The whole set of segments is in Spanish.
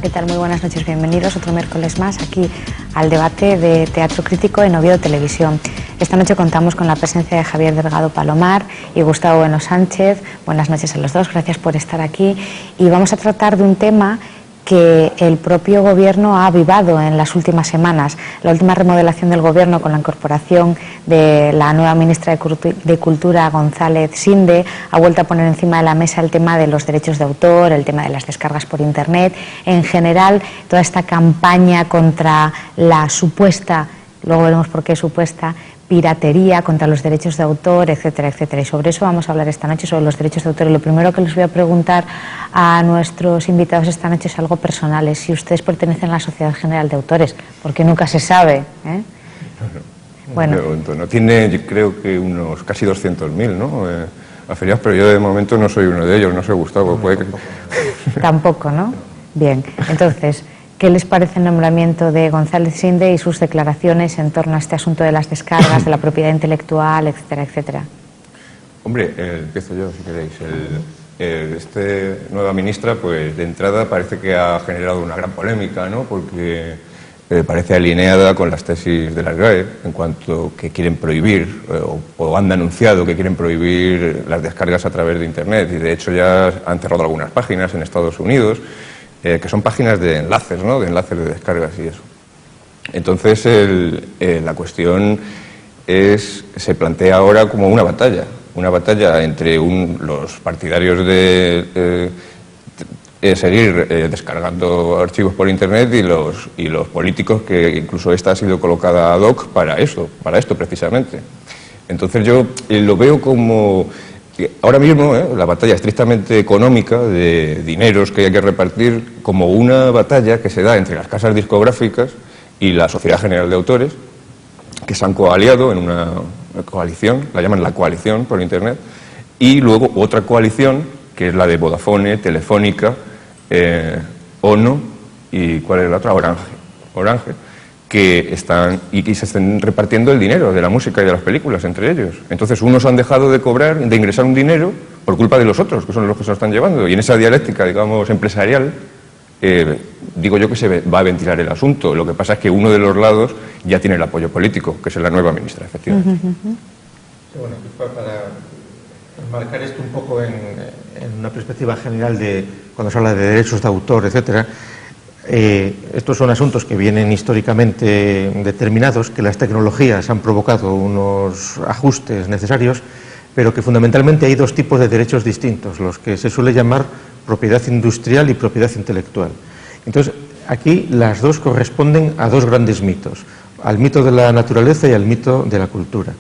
¿qué tal? Muy buenas noches, bienvenidos otro miércoles más aquí al debate de Teatro Crítico en Oviedo Televisión. Esta noche contamos con la presencia de Javier Delgado Palomar y Gustavo Bueno Sánchez. Buenas noches a los dos, gracias por estar aquí. Y vamos a tratar de un tema que el propio Gobierno ha avivado en las últimas semanas. La última remodelación del Gobierno, con la incorporación de la nueva ministra de Cultura, González Sinde, ha vuelto a poner encima de la mesa el tema de los derechos de autor, el tema de las descargas por Internet. En general, toda esta campaña contra la supuesta, luego veremos por qué supuesta, piratería, contra los derechos de autor, etcétera, etcétera. Y sobre eso vamos a hablar esta noche, sobre los derechos de autor. Y lo primero que les voy a preguntar a nuestros invitados esta noche es algo personal, es si ustedes pertenecen a la Sociedad General de Autores, porque nunca se sabe, ¿eh? Bueno. No tiene, yo creo que unos casi 200.000, ¿no? Afiliados, pero yo de momento no soy uno de ellos, no soy Gustavo. No, puede que... Tampoco, ¿no? Bien, entonces, ¿qué les parece el nombramiento de González Sinde y sus declaraciones en torno a este asunto de las descargas, de la propiedad intelectual, etcétera, etcétera? Hombre, empiezo yo, si queréis. Esta nueva ministra, pues de entrada parece que ha generado una gran polémica, ¿no? Porque parece alineada con las tesis de la SGAE en cuanto que quieren prohibir, o han anunciado que quieren prohibir las descargas a través de Internet. Y de hecho ya han cerrado algunas páginas en Estados Unidos, que son páginas de enlaces, ¿no? De enlaces de descargas y eso. Entonces, la cuestión se plantea ahora como una batalla entre los partidarios de seguir descargando archivos por Internet y los políticos, que incluso esta ha sido colocada ad hoc para esto precisamente. Entonces yo lo veo como... Ahora mismo, la batalla estrictamente económica de dineros que hay que repartir, como una batalla que se da entre las casas discográficas y la Sociedad General de Autores, que se han coaliado en una coalición, la llaman la coalición por Internet, y luego otra coalición, que es la de Vodafone, Telefónica, ONO y ¿cuál es la otra? Orange, que se están repartiendo el dinero de la música y de las películas entre ellos. Entonces unos han dejado de ingresar un dinero por culpa de los otros, que son los que se lo están llevando. Y en esa dialéctica, digamos, empresarial, digo yo que se va a ventilar el asunto. Lo que pasa es que uno de los lados ya tiene el apoyo político, que es la nueva ministra, efectivamente. Sí, bueno, para marcar esto un poco en una perspectiva general de cuando se habla de derechos de autor, etcétera. Estos son asuntos que vienen históricamente determinados, que las tecnologías han provocado unos ajustes necesarios, pero que fundamentalmente hay dos tipos de derechos distintos, los que se suele llamar propiedad industrial y propiedad intelectual. Entonces, aquí las dos corresponden a dos grandes mitos, al mito de la naturaleza y al mito de la cultura.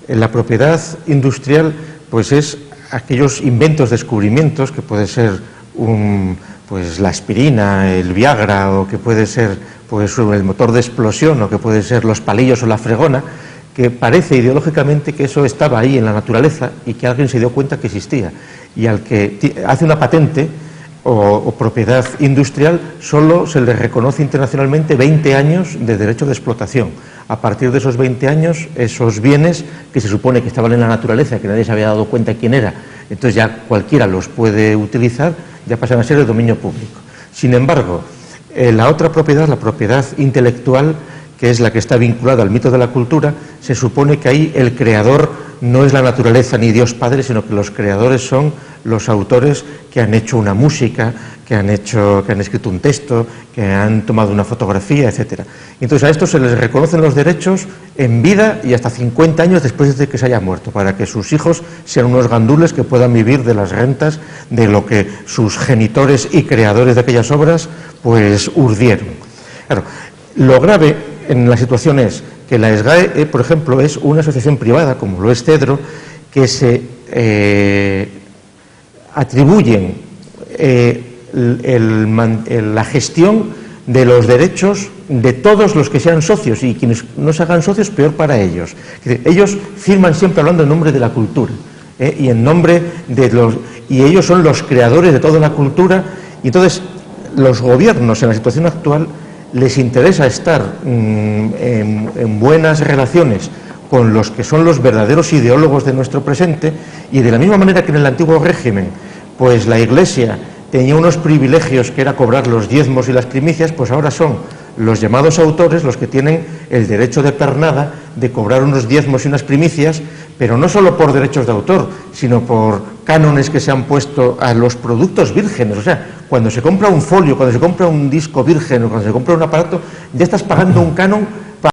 En la propiedad industrial, pues es aquellos inventos, descubrimientos, que puede ser pues la aspirina, el Viagra, o que puede ser pues el motor de explosión, o que puede ser los palillos o la fregona, que parece ideológicamente que eso estaba ahí en la naturaleza y que alguien se dio cuenta que existía. Y al que hace una patente o propiedad industrial, solo se le reconoce internacionalmente 20 años de derecho de explotación. A partir de esos 20 años, esos bienes que se supone que estaban en la naturaleza, que nadie se había dado cuenta quién era, entonces ya cualquiera los puede utilizar, ya pasan a ser de dominio público. Sin embargo, la otra propiedad, la propiedad intelectual, que es la que está vinculada al mito de la cultura, se supone que ahí el creador no es la naturaleza ni Dios Padre, sino que los creadores son los autores que han hecho una música, que han escrito un texto, que han tomado una fotografía, etcétera. Entonces a estos se les reconocen los derechos en vida y hasta 50 años después de que se haya muerto, para que sus hijos sean unos gandules que puedan vivir de las rentas de lo que sus genitores y creadores de aquellas obras pues urdieron. Claro, lo grave en la situación es que la SGAE, por ejemplo, es una asociación privada, como lo es Cedro, que se atribuyen la gestión de los derechos de todos los que sean socios, y quienes no se hagan socios, peor para ellos. Ellos firman siempre hablando en nombre de la cultura, y en nombre de y ellos son los creadores de toda la cultura, y entonces los gobiernos en la situación actual les interesa estar en buenas relaciones con los que son los verdaderos ideólogos de nuestro presente, y de la misma manera que en el antiguo régimen, pues la Iglesia tenía unos privilegios que era cobrar los diezmos y las primicias, pues ahora son los llamados autores los que tienen el derecho de pernada de cobrar unos diezmos y unas primicias, pero no solo por derechos de autor, sino por cánones que se han puesto a los productos vírgenes. O sea, cuando se compra un folio, cuando se compra un disco virgen o cuando se compra un aparato, ya estás pagando un canon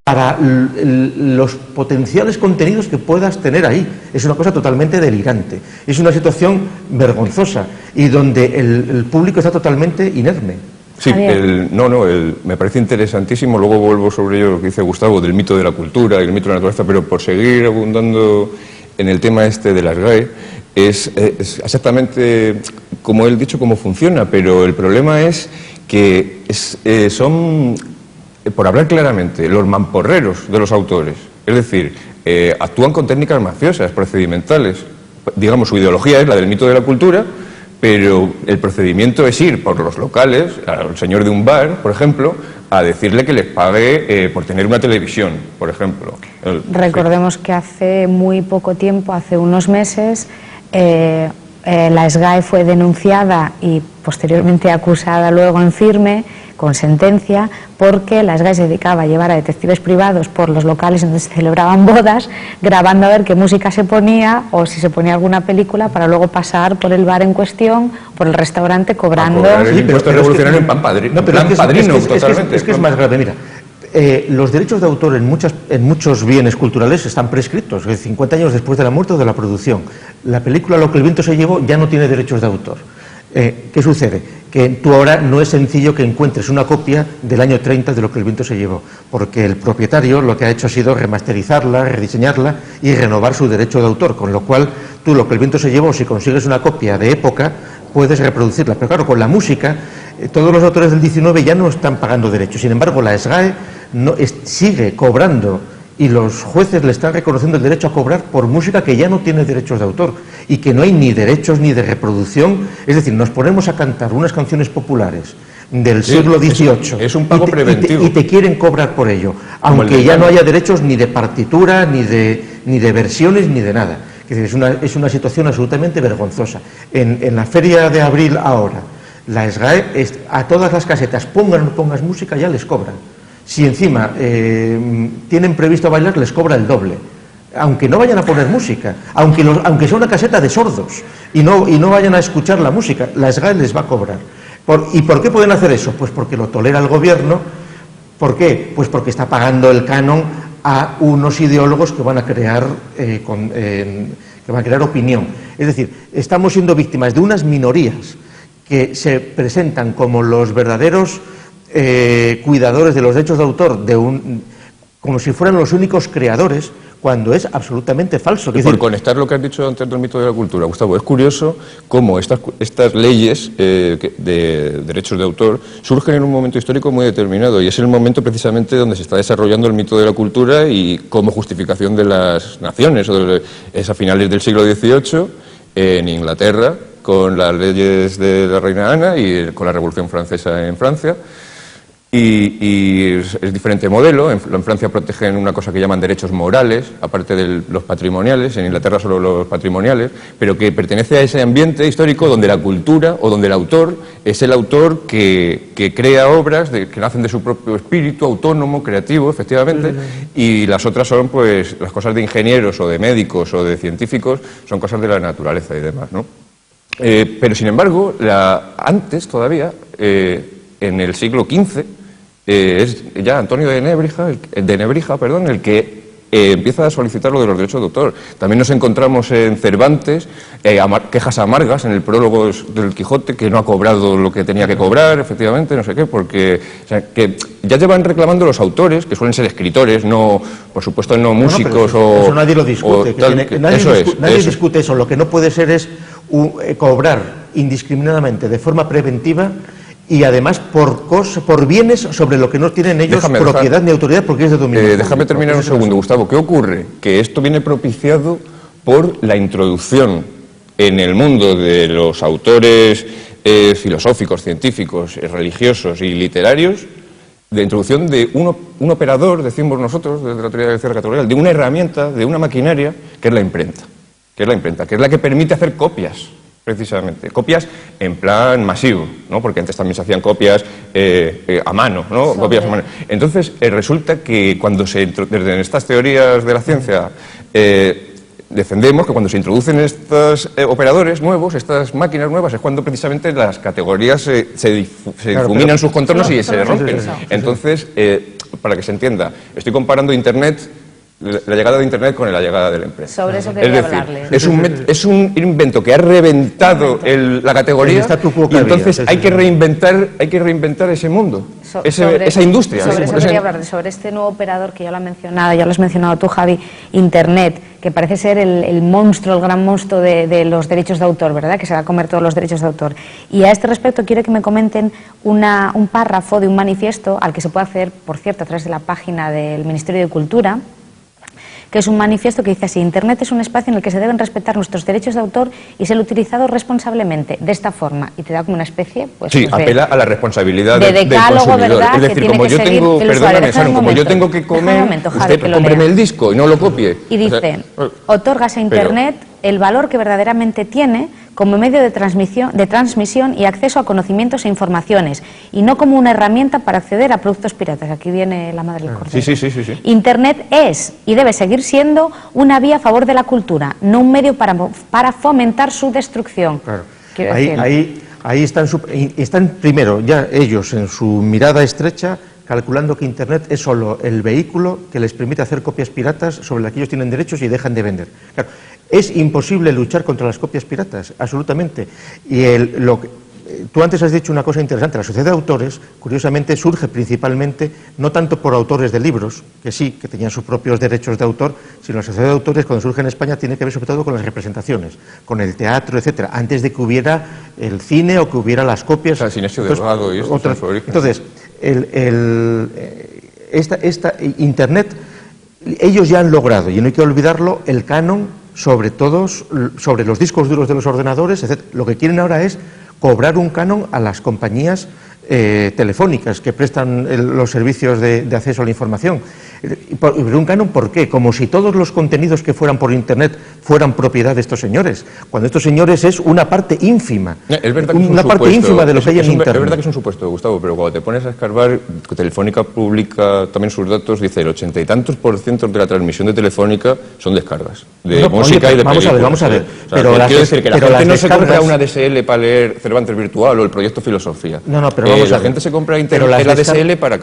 para los potenciales contenidos que puedas tener ahí. Es una cosa totalmente delirante. Es una situación vergonzosa y donde el público está totalmente inerme. Sí, me parece interesantísimo, luego vuelvo sobre ello lo que dice Gustavo, del mito de la cultura y el mito de la naturaleza, pero por seguir abundando en el tema este de las GAE, es exactamente como él dicho, cómo funciona, pero el problema es que son, por hablar claramente, los mamporreros de los autores, es decir, actúan con técnicas mafiosas, procedimentales, digamos, su ideología es la del mito de la cultura, pero el procedimiento es ir por los locales, al señor de un bar, por ejemplo, a decirle que les pague por tener una televisión, por ejemplo. Recordemos que hace muy poco tiempo, hace unos meses, la SGAE fue denunciada y posteriormente acusada luego en firme, con sentencia, porque la SGAE se dedicaba a llevar a detectives privados por los locales donde se celebraban bodas, grabando a ver qué música se ponía o si se ponía alguna película para luego pasar por el bar en cuestión, por el restaurante, cobrando... El impuesto revolucionario en pan padrino, totalmente. Es que es más grave, mira. Los derechos de autor en muchos bienes culturales están prescritos, 50 años después de la muerte o de la producción. La película Lo que el viento se llevó ya no tiene derechos de autor. ¿Qué sucede? Que tú ahora no es sencillo que encuentres una copia del año 30 de Lo que el viento se llevó, porque el propietario lo que ha hecho ha sido remasterizarla, rediseñarla y renovar su derecho de autor, con lo cual tú Lo que el viento se llevó, si consigues una copia de época, puedes reproducirla. Pero claro, con la música, todos los autores del 19 ya no están pagando derechos. Sin embargo, la SGAE sigue cobrando y los jueces le están reconociendo el derecho a cobrar por música que ya no tiene derechos de autor y que no hay ni derechos ni de reproducción. Es decir, nos ponemos a cantar unas canciones populares del siglo XVIII es un pago preventivo y te quieren cobrar por ello, aunque ya no haya derechos ni de partitura, ni de versiones, ni de nada. Es una situación absolutamente vergonzosa. En la feria de abril ahora, la SGAE a todas las casetas, pongan o no pongas música, ya les cobran. Si encima tienen previsto bailar, les cobra el doble, aunque no vayan a poner música, aunque sea una caseta de sordos y no vayan a escuchar la música, la SGAE les va a cobrar. ¿Y por qué pueden hacer eso? Pues porque lo tolera el gobierno. ¿Por qué? Pues porque está pagando el canon a unos ideólogos que van a crear opinión. Es decir, estamos siendo víctimas de unas minorías que se presentan como los verdaderos cuidadores de los derechos de autor, como si fueran los únicos creadores, cuando es absolutamente falso. Y por conectar lo que has dicho antes del mito de la cultura, Gustavo, es curioso cómo estas leyes de derechos de autor surgen en un momento histórico muy determinado, y es el momento precisamente donde se está desarrollando el mito de la cultura y como justificación de las naciones. Es a finales del siglo XVIII, en Inglaterra, con las leyes de la reina Ana y con la Revolución Francesa en Francia. Y es diferente modelo. En Francia protegen una cosa que llaman derechos morales, aparte de los patrimoniales, en Inglaterra solo los patrimoniales, pero que pertenece a ese ambiente histórico donde la cultura o donde el autor es el autor que crea obras que nacen de su propio espíritu, autónomo, creativo, efectivamente, y las otras son pues las cosas de ingenieros o de médicos o de científicos, son cosas de la naturaleza y demás, ¿no? Pero sin embargo, antes todavía, en el siglo XV, es ya Antonio de Nebrija el que empieza a solicitar lo de los derechos de autor. También nos encontramos en Cervantes quejas amargas en el prólogo del Quijote, que no ha cobrado lo que tenía que cobrar, efectivamente, no sé qué, porque que ya llevan reclamando los autores, que suelen ser escritores, no, por supuesto, no músicos eso nadie lo discute. Nadie discute eso. Lo que no puede ser es cobrar indiscriminadamente, de forma preventiva, y además por bienes sobre lo que no tienen ellos propiedad ni autoridad, porque es de dominio público. Déjame terminar un segundo, Gustavo. ¿Qué ocurre? Que esto viene propiciado por la introducción en el mundo de los autores filosóficos, científicos, religiosos y literarios, de introducción de un operador, decimos nosotros, desde la teoría de la cierre categorial, de una herramienta, de una maquinaria, que es la imprenta, que es la que permite hacer copias precisamente. Copias en plan masivo, ¿no? Porque antes también se hacían copias a mano, ¿no? Copias a mano. Entonces, resulta que cuando desde estas teorías de la ciencia defendemos que cuando se introducen estos operadores nuevos, estas máquinas nuevas, es cuando precisamente las categorías se difuminan sus contornos y se rompen. Entonces, para que se entienda, estoy comparando Internet, la llegada de Internet con la llegada de la empresa. Sobre eso quería hablarle. Es un invento que ha reventado la categoría y entonces hay que reinventar ese mundo, esa industria. Sobre eso quería hablar, sobre este nuevo operador que ya lo has mencionado tú, Javi, Internet, que parece ser el monstruo, el gran monstruo de los derechos de autor, ¿verdad? Que se va a comer todos los derechos de autor. Y a este respecto quiero que me comenten un párrafo de un manifiesto al que se puede acceder, por cierto, a través de la página del Ministerio de Cultura, que es un manifiesto que dice así: Internet es un espacio en el que se deben respetar nuestros derechos de autor y ser utilizado responsablemente, de esta forma. Y te da como una especie, pues... Sí, apela a la responsabilidad del decálogo, consumidor. ¿verdad? Es decir, que como tiene yo que tengo, seguir el perdóname, usuario. como yo tengo que comer, Javi, usted cómpreme el disco y no lo copie. Y dice, otorgas a Internet el valor que verdaderamente tiene como medio de transmisión y acceso a conocimientos e informaciones, y no como una herramienta para acceder a productos piratas. Aquí viene la madre del cordero. Sí. Internet es y debe seguir siendo una vía a favor de la cultura, no un medio para fomentar su destrucción. Claro. Ahí están primero ya ellos en su mirada estrecha calculando que Internet es solo el vehículo que les permite hacer copias piratas sobre las que ellos tienen derechos y dejan de vender. Claro, es imposible luchar contra las copias piratas, absolutamente. Y tú antes has dicho una cosa interesante. La sociedad de autores, curiosamente, surge principalmente no tanto por autores de libros, que sí, que tenían sus propios derechos de autor, sino la sociedad de autores, cuando surge en España, tiene que ver sobre todo con las representaciones, con el teatro, etcétera, antes de que hubiera el cine o que hubiera las copias. O sea, Sinesio Delgado y esto. Entonces, Internet, ellos ya han logrado, y no hay que olvidarlo, el canon sobre los discos duros de los ordenadores, etc. Lo que quieren ahora es cobrar un canon a las compañías telefónicas que prestan los servicios de acceso a la información. ¿Un canon por qué? Como si todos los contenidos que fueran por Internet fueran propiedad de estos señores, cuando estos señores es una parte ínfima. Una parte ínfima de lo que hay en Internet. Es verdad que es un supuesto, Gustavo, pero cuando te pones a escarbar, Telefónica publica también sus datos, dice el 80 y tantos % de la transmisión de Telefónica son descargas de música y de películas. Vamos a ver. O sea, quiero decir que la gente no se compra una DSL para leer Cervantes Virtual o el Proyecto Filosofía. La gente se compra la DSL para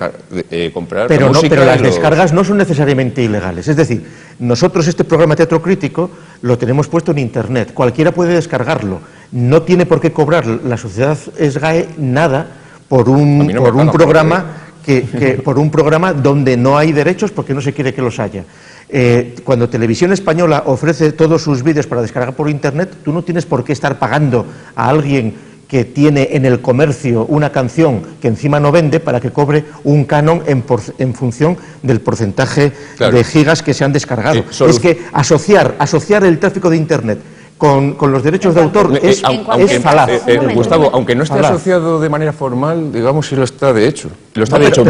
comprar música. Pero las descargas no son necesariamente ilegales. Es decir, nosotros este programa Teatro Crítico lo tenemos puesto en Internet. Cualquiera puede descargarlo. No tiene por qué cobrar la sociedad SGAE nada por un programa donde no hay derechos porque no se quiere que los haya. Cuando Televisión Española ofrece todos sus vídeos para descargar por Internet, tú no tienes por qué estar pagando a alguien que tiene en el comercio una canción que encima no vende para que cobre un canon en función del porcentaje de gigas que se han descargado. Es que asociar el tráfico de Internet con los derechos de autor es falaz. Gustavo, aunque no esté asociado de manera formal, digamos, sí lo está de hecho. Pero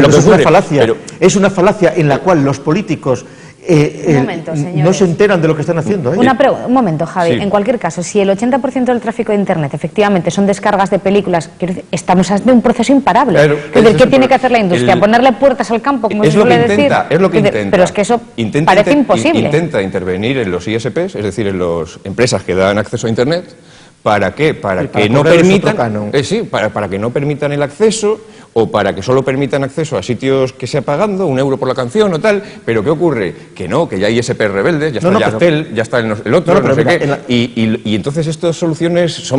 es una falacia. Es una falacia en la cual los políticos no se enteran de lo que están haciendo. Un momento, Javi. Sí. En cualquier caso, si el 80% del tráfico de Internet efectivamente son descargas de películas, estamos ante un proceso imparable. ¿Qué tiene que hacer la industria? ¿Ponerle puertas al campo, como se suele decir? Es lo que intenta. Pero es que eso parece imposible. Intenta intervenir en los ISPs, es decir, en las empresas que dan acceso a Internet. ¿Para qué? Para que no permitan, para que no permitan el acceso, o para que solo permitan acceso a sitios que sea pagando, €1 por la canción o tal. Pero ¿qué ocurre? Que no, que ya hay ISP rebeldes, ya está Yastel, ya está el otro, no sé qué. Y entonces estas soluciones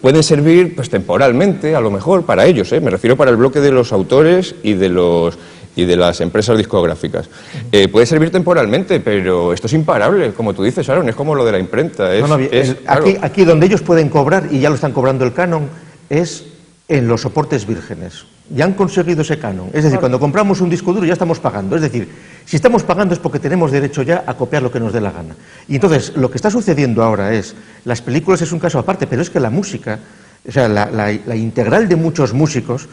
pueden servir pues temporalmente, a lo mejor, para ellos, me refiero para el bloque de los autores y de las empresas discográficas. Puede servir temporalmente, pero esto es imparable, como tú dices, Aaron, es como lo de la imprenta. Aquí donde ellos pueden cobrar, y ya lo están cobrando el canon, es en los soportes vírgenes. Ya han conseguido ese canon. Es decir, cuando compramos un disco duro ya estamos pagando. Es decir, si estamos pagando es porque tenemos derecho ya a copiar lo que nos dé la gana. Y entonces, lo que está sucediendo ahora es, las películas es un caso aparte, pero es que la música, o sea, la integral de muchos músicos,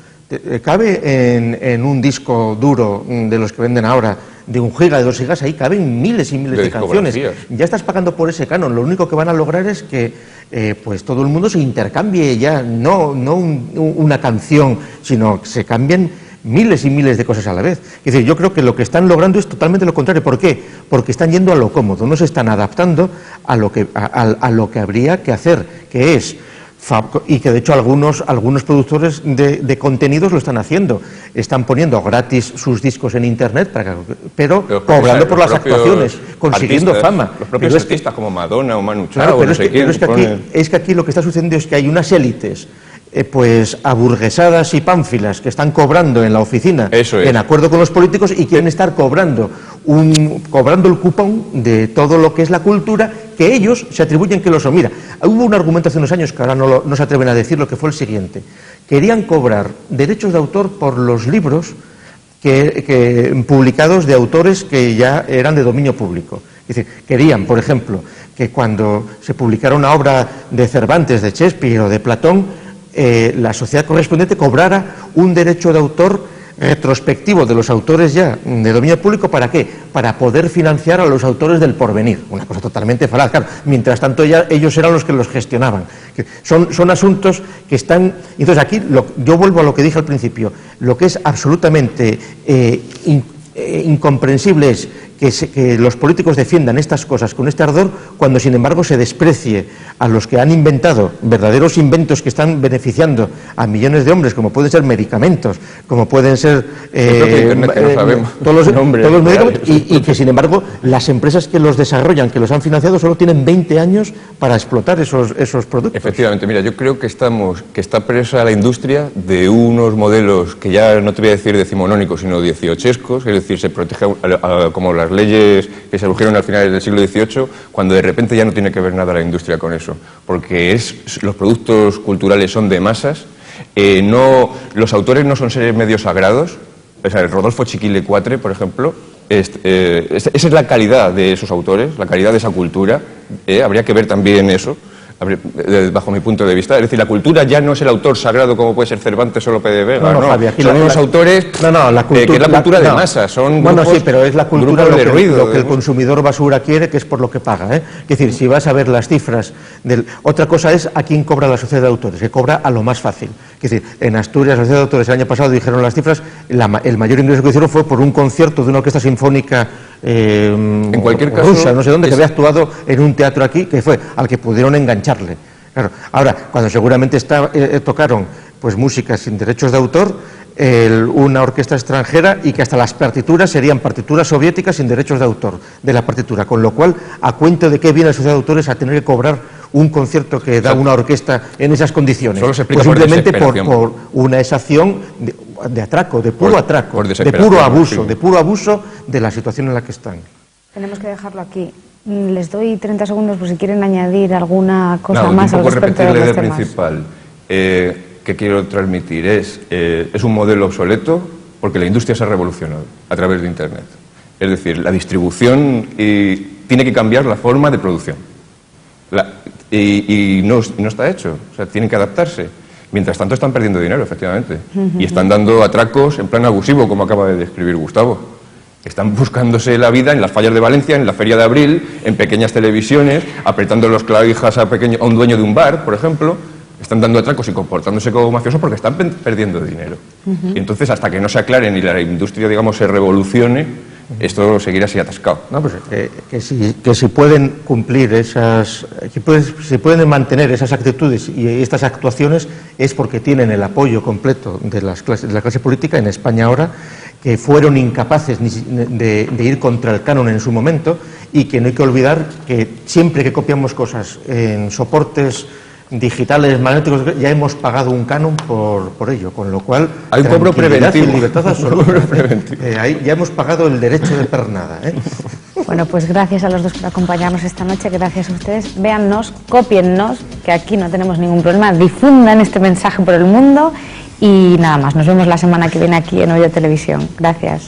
cabe en un disco duro de los que venden ahora, de 1 giga, de 2 gigas, ahí caben miles y miles de canciones. Ya estás pagando por ese canon. Lo único que van a lograr es que pues todo el mundo se intercambie ya, no una canción, sino que se cambien miles y miles de cosas a la vez. Es decir, yo creo que lo que están logrando es totalmente lo contrario. ¿Por qué? Porque están yendo a lo cómodo, no se están adaptando a lo que habría que hacer, que es... Y que de hecho algunos productores de contenidos lo están haciendo. Están poniendo gratis sus discos en internet, pero cobrando por las actuaciones, consiguiendo fama. Los propios artistas como Madonna o Manu Chao, claro, pero no sé quién. Es que aquí lo que está sucediendo es que hay unas élites pues aburguesadas y pánfilas que están cobrando en la oficina en acuerdo con los políticos y quieren estar cobrando el cupón de todo lo que es la cultura, que ellos se atribuyen que lo son. Mira, hubo un argumento hace unos años que ahora no se atreven a decirlo, que fue el siguiente: querían cobrar derechos de autor por los libros que publicados de autores que ya eran de dominio público. Es decir, querían, por ejemplo, que cuando se publicara una obra de Cervantes, de Shakespeare o de Platón, la sociedad correspondiente cobrara un derecho de autor retrospectivo de los autores ya de dominio público. ¿Para qué? Para poder financiar a los autores del porvenir. Una cosa totalmente falaz. Claro, mientras tanto ellos eran los que los gestionaban. Son asuntos que están... Entonces aquí yo vuelvo a lo que dije al principio. Lo que es absolutamente incomprensible es que los políticos defiendan estas cosas con este ardor, cuando sin embargo se desprecie a los que han inventado verdaderos inventos que están beneficiando a millones de hombres, como pueden ser medicamentos, como pueden ser todos los medicamentos, y que sin embargo las empresas que los desarrollan, que los han financiado, solo tienen 20 años para explotar esos productos. Efectivamente, mira, yo creo que está presa la industria de unos modelos que ya no te voy a decir decimonónicos, sino dieciochescos, es decir, se protege como las leyes que se surgieron al final del siglo XVIII, cuando de repente ya no tiene que ver nada la industria con eso, porque los productos culturales son de masas, los autores no son seres medio sagrados. O sea, el Rodolfo Chiquile-Cuatre, por ejemplo, esa es la calidad de esos autores, la calidad de esa cultura. Habría que ver también eso, bajo mi punto de vista. Es decir, la cultura ya no es el autor sagrado como puede ser Cervantes o Lope de Vega, no. Javi, son unos autores que es la cultura de masa, son grupos, sí, pero es la cultura de ruido, lo que el consumidor basura quiere, que es por lo que paga. Es decir, si vas a ver las cifras otra cosa es a quién cobra la sociedad de autores, que cobra a lo más fácil. Es decir, en Asturias, la sociedad de autores el año pasado dijeron las cifras, el mayor ingreso que hicieron fue por un concierto de una orquesta sinfónica en cualquier caso, rusa, no sé dónde, que había actuado en un teatro aquí, que fue al que pudieron engancharle. Claro. Ahora, cuando seguramente tocaron pues música sin derechos de autor, una orquesta extranjera, y que hasta las partituras serían partituras soviéticas sin derechos de autor de la partitura, con lo cual, ¿a cuento de qué viene la sociedad de autores a tener que cobrar un concierto que da una orquesta en esas condiciones? Solo se explica pues simplemente por una exacción de atraco, de puro atraco, de puro abuso de la situación en la que están. Tenemos que dejarlo aquí. Les doy 30 segundos por si quieren añadir alguna cosa más al respecto de los temas. La idea principal que quiero transmitir es un modelo obsoleto, porque la industria se ha revolucionado a través de Internet. Es decir, la distribución tiene que cambiar la forma de producción. Y no está hecho, o sea, tienen que adaptarse. Mientras tanto están perdiendo dinero, efectivamente, y están dando atracos en plan abusivo, como acaba de describir Gustavo. Están buscándose la vida en las fallas de Valencia, en la Feria de Abril, en pequeñas televisiones, apretando los clavijas a un dueño de un bar, por ejemplo. Están dando atracos y comportándose como mafiosos porque están perdiendo dinero. Y entonces, hasta que no se aclaren y la industria, digamos, se revolucione, esto seguirá así atascado. No, pues que si pueden cumplir si pueden mantener esas actitudes y estas actuaciones, es porque tienen el apoyo completo de la clase política en España ahora, que fueron incapaces de ir contra el canon en su momento, y que no hay que olvidar que siempre que copiamos cosas en soportes digitales, magnéticos, ya hemos pagado un canon por ello, con lo cual hay un cobro preventivo y libertad absoluta. Ya hemos pagado el derecho de pernada. Bueno, pues gracias a los dos por acompañarnos esta noche, gracias a ustedes. Véannos, cópiennos, que aquí no tenemos ningún problema, difundan este mensaje por el mundo, y nada más, nos vemos la semana que viene aquí en Oviedo Televisión. Gracias.